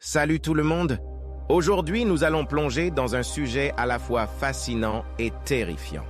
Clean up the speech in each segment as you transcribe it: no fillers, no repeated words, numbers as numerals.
Salut tout le monde! Aujourd'hui, nous allons plonger dans un sujet à la fois fascinant et terrifiant.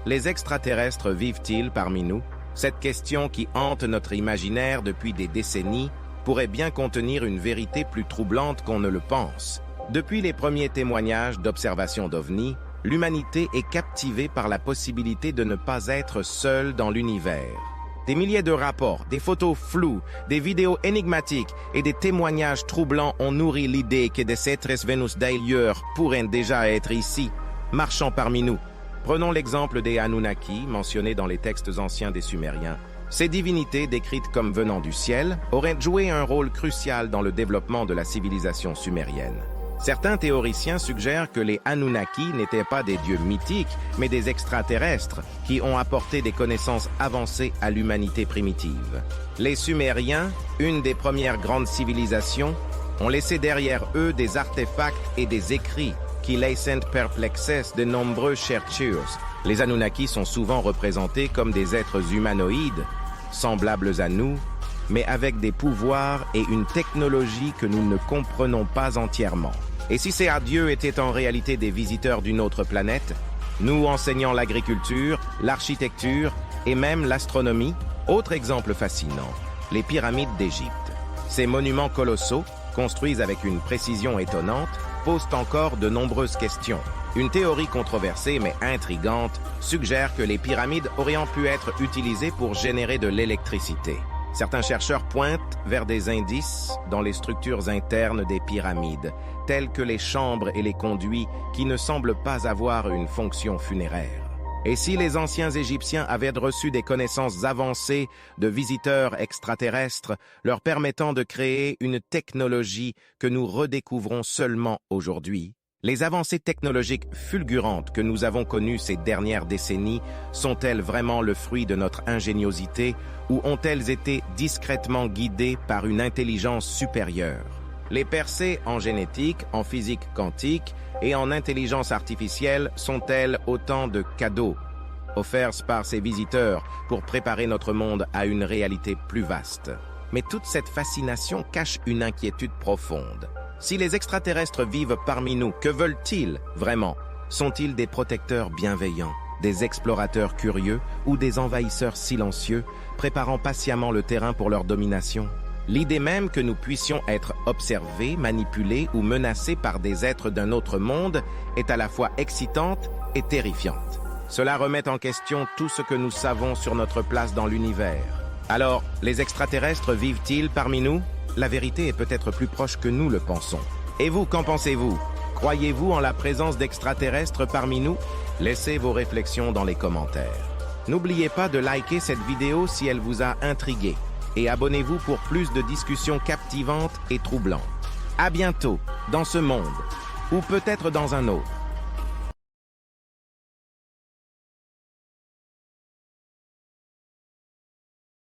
Les extraterrestres vivent-ils parmi nous? Cette question qui hante notre imaginaire depuis des décennies pourrait bien contenir une vérité plus troublante qu'on ne le pense. Depuis les premiers témoignages d'observation d'OVNI, l'humanité est captivée par la possibilité de ne pas être seule dans l'univers. Des milliers de rapports, des photos floues, des vidéos énigmatiques et des témoignages troublants ont nourri l'idée que des êtres venus d'ailleurs pourraient déjà être ici, marchant parmi nous. Prenons l'exemple des Anunnaki, mentionnés dans les textes anciens des Sumériens. Ces divinités, décrites comme venant du ciel, auraient joué un rôle crucial dans le développement de la civilisation sumérienne. Certains théoriciens suggèrent que les Anunnaki n'étaient pas des dieux mythiques, mais des extraterrestres qui ont apporté des connaissances avancées à l'humanité primitive. Les Sumériens, une des premières grandes civilisations, ont laissé derrière eux des artefacts et des écrits qui laissent perplexes de nombreux chercheurs. Les Anunnaki sont souvent représentés comme des êtres humanoïdes, semblables à nous, mais avec des pouvoirs et une technologie que nous ne comprenons pas entièrement. Et si ces adieux étaient en réalité des visiteurs d'une autre planète, nous enseignant l'agriculture, l'architecture et même l'astronomie? Autre exemple fascinant, les pyramides d'Égypte. Ces monuments colossaux, construits avec une précision étonnante, posent encore de nombreuses questions. Une théorie controversée mais intrigante suggère que les pyramides auraient pu être utilisées pour générer de l'électricité. Certains chercheurs pointent vers des indices dans les structures internes des pyramides, telles que les chambres et les conduits qui ne semblent pas avoir une fonction funéraire. Et si les anciens Égyptiens avaient reçu des connaissances avancées de visiteurs extraterrestres, leur permettant de créer une technologie que nous redécouvrons seulement aujourd'hui? Les avancées technologiques fulgurantes que nous avons connues ces dernières décennies sont-elles vraiment le fruit de notre ingéniosité ou ont-elles été discrètement guidées par une intelligence supérieure? Les percées en génétique, en physique quantique et en intelligence artificielle sont-elles autant de cadeaux offerts par ces visiteurs pour préparer notre monde à une réalité plus vaste? Mais toute cette fascination cache une inquiétude profonde. Si les extraterrestres vivent parmi nous, que veulent-ils vraiment? Sont-ils des protecteurs bienveillants, des explorateurs curieux ou des envahisseurs silencieux, préparant patiemment le terrain pour leur domination? L'idée même que nous puissions être observés, manipulés ou menacés par des êtres d'un autre monde est à la fois excitante et terrifiante. Cela remet en question tout ce que nous savons sur notre place dans l'univers. Alors, les extraterrestres vivent-ils parmi nous? La vérité est peut-être plus proche que nous le pensons. Et vous, qu'en pensez-vous? Croyez-vous en la présence d'extraterrestres parmi nous? Laissez vos réflexions dans les commentaires. N'oubliez pas de liker cette vidéo si elle vous a intrigué et abonnez-vous pour plus de discussions captivantes et troublantes. À bientôt dans ce monde, ou peut-être dans un autre.